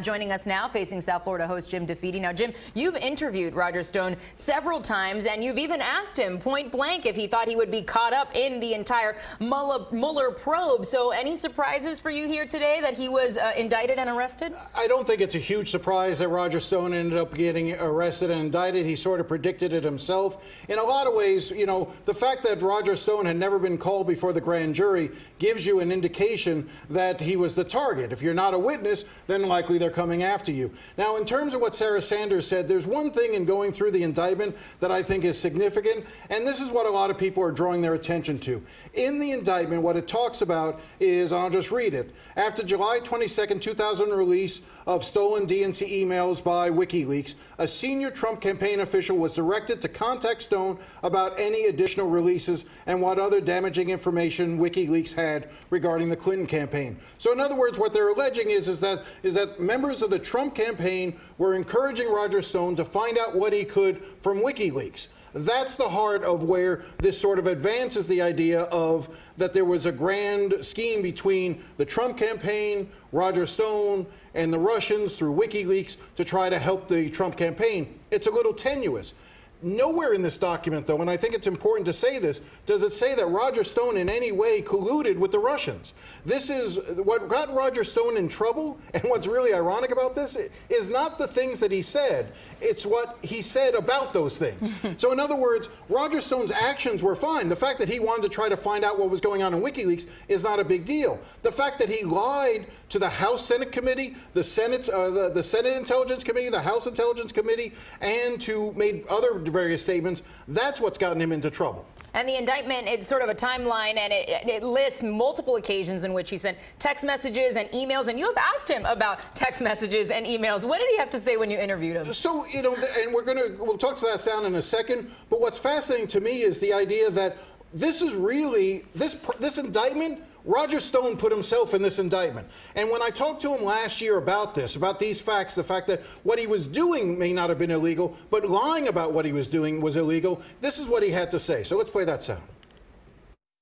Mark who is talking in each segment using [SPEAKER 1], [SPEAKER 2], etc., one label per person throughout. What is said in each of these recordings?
[SPEAKER 1] Joining us now, facing South Florida host Jim DeFede. Now, Jim, you've interviewed Roger Stone several times, and you've even asked him point blank if he thought he would be caught up in the entire Mueller probe. So any surprises for you here today that he was indicted and arrested?
[SPEAKER 2] I don't think it's a huge surprise that Roger Stone ended up getting arrested and indicted. He sort of predicted it himself. In a lot of ways, you know, the fact that Roger Stone had never been called before the grand jury gives you an indication that he was the target. If you're not a witness, then likely they're coming after you. Now, in terms of what Sarah Sanders said, there's one thing in going through the indictment that I think is significant, and this is what a lot of people are drawing their attention to. In the indictment, what it talks about is, and I'll just read it, after July 22nd, 2000 release of stolen DNC emails by WikiLeaks, a senior Trump campaign official was directed to contact Stone about any additional releases and what other damaging information WikiLeaks had regarding the Clinton campaign. So in other words, what they're alleging is that members of the Trump campaign were encouraging Roger Stone to find out what he could from WikiLeaks. That's the heart of where this sort of advances the idea of that there was a grand scheme between the Trump campaign, Roger Stone, and the Russians through WikiLeaks to try to help the Trump campaign. It's a little tenuous. Nowhere in this document, though, and I think it's important to say this, does it say that Roger Stone in any way colluded with the Russians. This is what got Roger Stone in trouble, and what's really ironic about this is not the things that he said, it's what he said about those things. So in other words, Roger Stone's actions were fine. The fact that he wanted to try to find out what was going on in WikiLeaks is not a big deal. The fact that he lied to the House Senate Committee, the Senate Intelligence Committee, the House Intelligence Committee, and to made other various statements, that's what's gotten him into trouble.
[SPEAKER 1] And the indictment, it's sort of a timeline, and it lists multiple occasions in which he sent text messages and emails, and you have asked him about text messages and emails. What did he have to say when you interviewed him?
[SPEAKER 2] So, you know, and we'll talk to that sound in a second, but what's fascinating to me is the idea that this is really, this indictment, Roger Stone put himself in this indictment. And when I talked to him last year about this, about these facts, the fact that what he was doing may not have been illegal, but lying about what he was doing was illegal, this is what he had to say. So let's play that sound.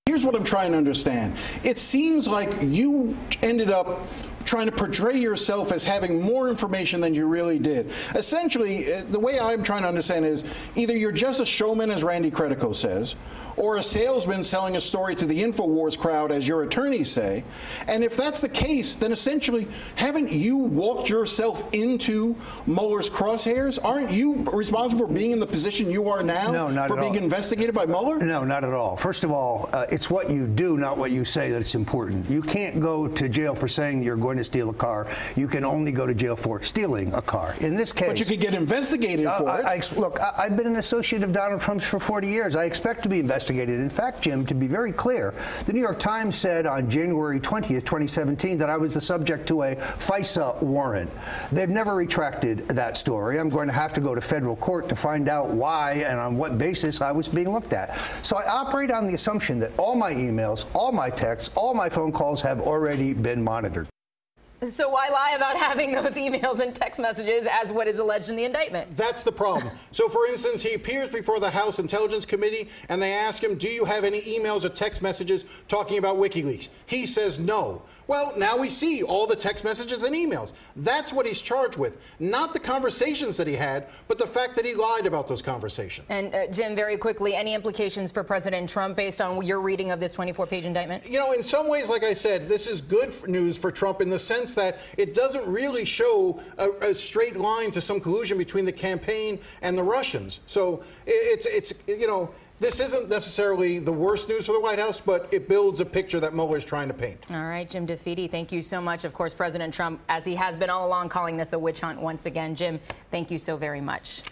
[SPEAKER 2] Here's what I'm trying to understand. It seems like you ended up trying to portray yourself as having more information than you really did. Essentially, the way I'm trying to understand is either you're just a showman, as Randy Credico says, or a salesman selling a story to the InfoWars crowd, as your attorneys say. And if that's the case, then essentially, haven't you walked yourself into Mueller's crosshairs? Aren't you responsible for being in the position you are now?
[SPEAKER 3] No, not
[SPEAKER 2] for
[SPEAKER 3] at
[SPEAKER 2] being
[SPEAKER 3] all.
[SPEAKER 2] investigated by Mueller?
[SPEAKER 3] No, not at all. First of all, it's what you do, not what you say, that's important. You can't go to jail for saying you're going to steal a car. You can only go to jail for stealing a car. In this case...
[SPEAKER 2] But you could get investigated for it.
[SPEAKER 3] Look, I've been an associate of Donald Trump's for 40 years. I expect to be investigated. In fact, Jim, to be very clear, the New York Times said on January 20th, 2017, that I was the subject to a FISA warrant. They've never retracted that story. I'm going to have to go to federal court to find out why and on what basis I was being looked at. So I operate on the assumption that all my emails, all my texts, all my phone calls have already been monitored.
[SPEAKER 1] So why lie about having those emails and text messages as what is alleged in the indictment?
[SPEAKER 2] That's the problem. So, for instance, he appears before the House Intelligence Committee, and they ask him, do you have any emails or text messages talking about WikiLeaks? He says no. Well, now we see all the text messages and emails. That's what he's charged with. Not the conversations that he had, but the fact that he lied about those conversations.
[SPEAKER 1] And, Jim, very quickly, any implications for President Trump based on your reading of this 24-page indictment?
[SPEAKER 2] You know, in some ways, like I said, this is good news for Trump in the sense that it doesn't really show a straight line to some collusion between the campaign and the Russians. So it's you know, this isn't necessarily the worst news for the White House, but it builds a picture that Mueller's trying to paint.
[SPEAKER 1] All right, Jim DeFede, thank you so much. Of course, President Trump, as he has been all along, calling this a witch hunt once again. Jim, thank you so very much.